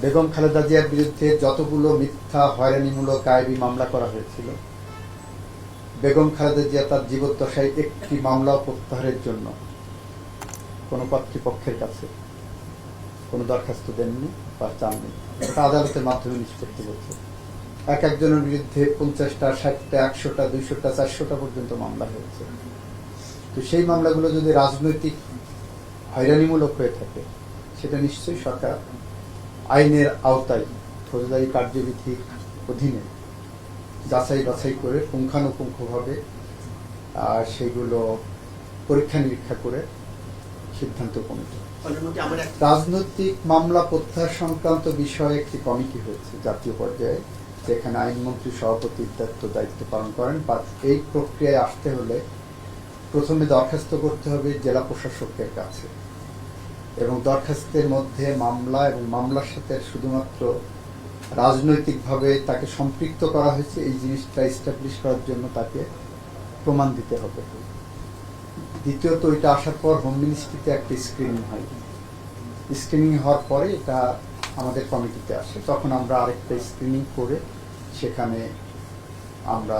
বেগম খালেদা জিয়ার বিরুদ্ধে যতগুলো মিথ্যা হয়রানিমূলক গায়েবী মামলা করা হয়েছিল, বেগম খালেদা জিয়া তার জীবদ্দশায় একটি মামলাও প্রত্যাহারের জন্য কোনো কর্তৃপক্ষের কাছে কোনো দরখাস্ত দেননি বা চাননি। এটা আদালতের মাধ্যমে নিষ্পত্তি হচ্ছে। এক একজনের বিরুদ্ধে 50টা, 60টা, 100টা, 200টা, 400টা পর্যন্ত মামলা হয়েছে। তো সেই মামলাগুলো যদি রাজনৈতিক হয়রানিমূলক হয়ে থাকে, সেটা নিশ্চয়ই সরকার আইনের আওতায় ফৌজদারি কার্যবিধির অধীনে যাচাই বাছাই করে পুঙ্খানুপুঙ্খভাবে সেগুলো পরীক্ষা নিরীক্ষা করে সিদ্ধান্ত কমিটি। রাজনৈতিক মামলা প্রত্যাহার সংক্রান্ত বিষয়ে একটি কমিটি হয়েছে জাতীয় পর্যায়ে, যেখানে আইনমন্ত্রী সভাপতির দায়িত্ব পালন করেন। বা এই প্রক্রিয়ায় আসতে হলে প্রথমে দরখাস্ত করতে হবে জেলা প্রশাসকের কাছে, এবং দরখাস্তের মধ্যে মামলা এবং মামলার সাথে শুধুমাত্র রাজনৈতিকভাবে তাকে সম্পৃক্ত করা হয়েছে এই জিনিসটা এস্টাবলিশ করার জন্য তাকে প্রমাণ দিতে হবে। দ্বিতীয়ত, এটা আসার পর হোম মিনিস্ট্রিতে একটা স্ক্রিনিং হয়। স্ক্রিনিং হওয়ার পরে এটা আমাদের কমিটিতে আসে, তখন আমরা আরেকটা স্ক্রিনিং করে সেখানে আমরা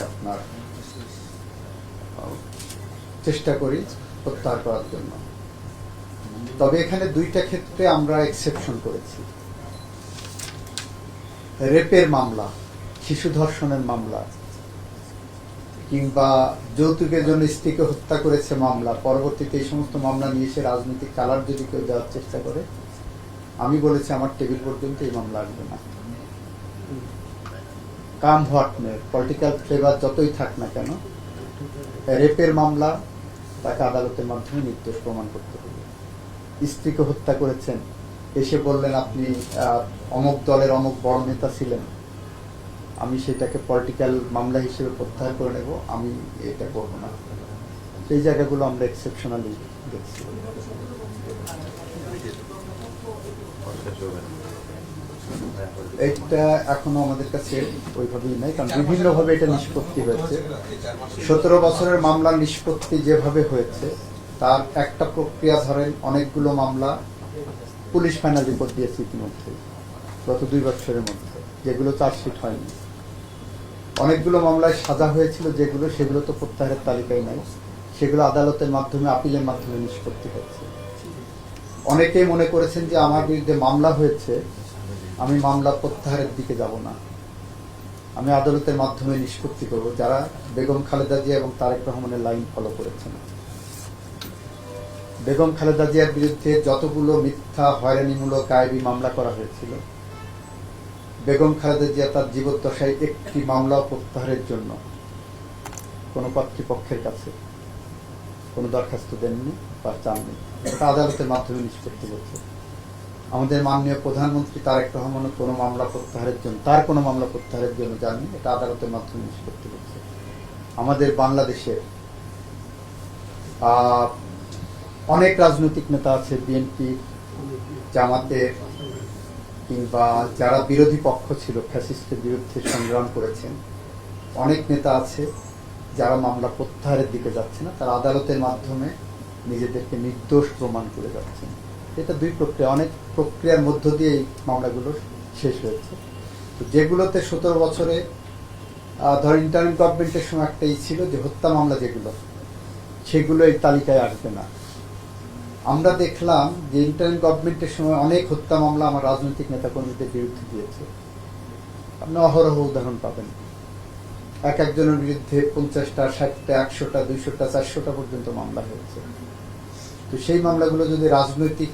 আপনার চেষ্টা করি প্রত্যাহার করার জন্য। তবে এখানে দুইটা ক্ষেত্রে আমরা এক্সেপশন করেছি। রেপের মামলা, শিশু ধর্ষণের মামলা, কিংবা যৌতুকের জন্য স্ত্রীকে হত্যা করেছে মামলা, পরবর্তীতে এই সমস্ত মামলা নিয়ে এসে রাজনৈতিক কালার যদি কেউ দেওয়ার চেষ্টা করে, আমি বলেছি আমার টেবিল পর্যন্ত এই মামলা আসবে না। Come what may, political flavour যতই থাক না কেন, রেপের মামলা তাকে আদালতের মাধ্যমে নির্দোষ প্রমাণ করতে হবে। স্ত্রীকে হত্যা করেছেন, এসে বললেন আপনি অমুক দলের অমুক বড় নেতা ছিলেন, আমি সেটাকে পলিটিক্যাল মামলা হিসেবে প্রত্যাহার করে নেব, আমি এটা করব না। সেই জায়গাগুলো আমরা এক্সেপশনালি দেখছি। এটা এখনো আমাদের কাছে ওইভাবেই নাই, কারণ বিভিন্নভাবে এটা নিষ্পত্তি হয়েছে। 17 বছরের মামলার নিষ্পত্তি যেভাবে হয়েছে তার একটা প্রক্রিয়া, ধরেন অনেকগুলো মামলা পুলিশ ফাইনাল রিপোর্ট দিয়েছে ইতিমধ্যে গত 2 বছরের মধ্যে, যেগুলো চার্জশিট হয়নি। অনেকগুলো মামলায় সাজা হয়েছিল যেগুলো, সেগুলো তো প্রত্যাহারের তালিকায় নাই, সেগুলো আদালতের মাধ্যমে, আপিলের মাধ্যমে নিষ্পত্তি হয়েছে। অনেকেই মনে করেছেন যে আমার বিরুদ্ধে মামলা হয়েছে, আমি মামলা প্রত্যাহারের দিকে যাব না, আমি আদালতের মাধ্যমে নিষ্পত্তি করব, যারা বেগম খালেদা জিয়া এবং তারেক রহমানের লাইন ফলো করেছেন। বেগম খালেদা জিয়ার বিরুদ্ধে যতগুলো মিথ্যা হয়রানিমূলক গায়েবী মামলা করা হয়েছিল, বেগম খালেদা জিয়া তার জীবদ্দশায় একটি মামলাও প্রত্যাহারের জন্য কোনো কর্তৃপক্ষের কাছে কোনো দরখাস্ত দেননি বা চাননি। এটা আদালতের মাধ্যমে নিষ্পত্তি হচ্ছে। আমাদের মাননীয় প্রধানমন্ত্রী তারেক রহমান কোনো মামলা প্রত্যাহারের জন্য, তার কোনো মামলা প্রত্যাহারের জন্য যাননি, এটা আদালতের মাধ্যমে নিষ্পত্তি হচ্ছে। আমাদের বাংলাদেশের অনেক রাজনৈতিক নেতা আছে, বিএনপি, জামাতের, কিংবা যারা বিরোধী পক্ষ ছিল, ফ্যাসিস্টের বিরুদ্ধে সংগ্রাম করেছেন, অনেক নেতা আছে যারা মামলা প্রত্যাহারের দিকে যাচ্ছে না, তারা আদালতের মাধ্যমে নিজেদেরকে নির্দোষ প্রমাণ করে যাচ্ছেন। এটা দুই প্রক্রিয়া, অনেক প্রক্রিয়ার মধ্য দিয়ে এই মামলাগুলো শেষ হয়েছে। তো যেগুলোতে 17 বছরে ধর ইন্টারিম গভর্নমেন্টের সময় একটাই ছিল যে হত্যা মামলা, যেগুলো সেগুলো এই তালিকায় আসবে না। আমরা দেখলাম যে ইন্টারিম গভর্নমেন্টের সময় অনেক হত্যা মামলা আমার রাজনৈতিক নেতাকর্মীদের বিরুদ্ধে দিয়েছে। আপনি অহরহ উদাহরণ পাবেন। এক একজনের বিরুদ্ধে 50টা, 60টা, 100টা, 200টা, 400টা পর্যন্ত মামলা হয়েছে। তো সেই মামলাগুলো যদি রাজনৈতিক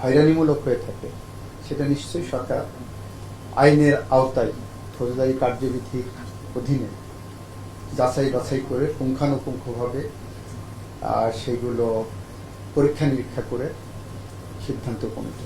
হয়রানিমূলক হয়ে থাকে, সেটা নিশ্চয়ই সরকার আইনের আওতায় ফৌজদারি কার্যবিধির অধীনে যাচাই বাছাই করে পুঙ্খানুপুঙ্খভাবে সেগুলো পরীক্ষা নিরীক্ষা করে সিদ্ধান্ত কমিটি।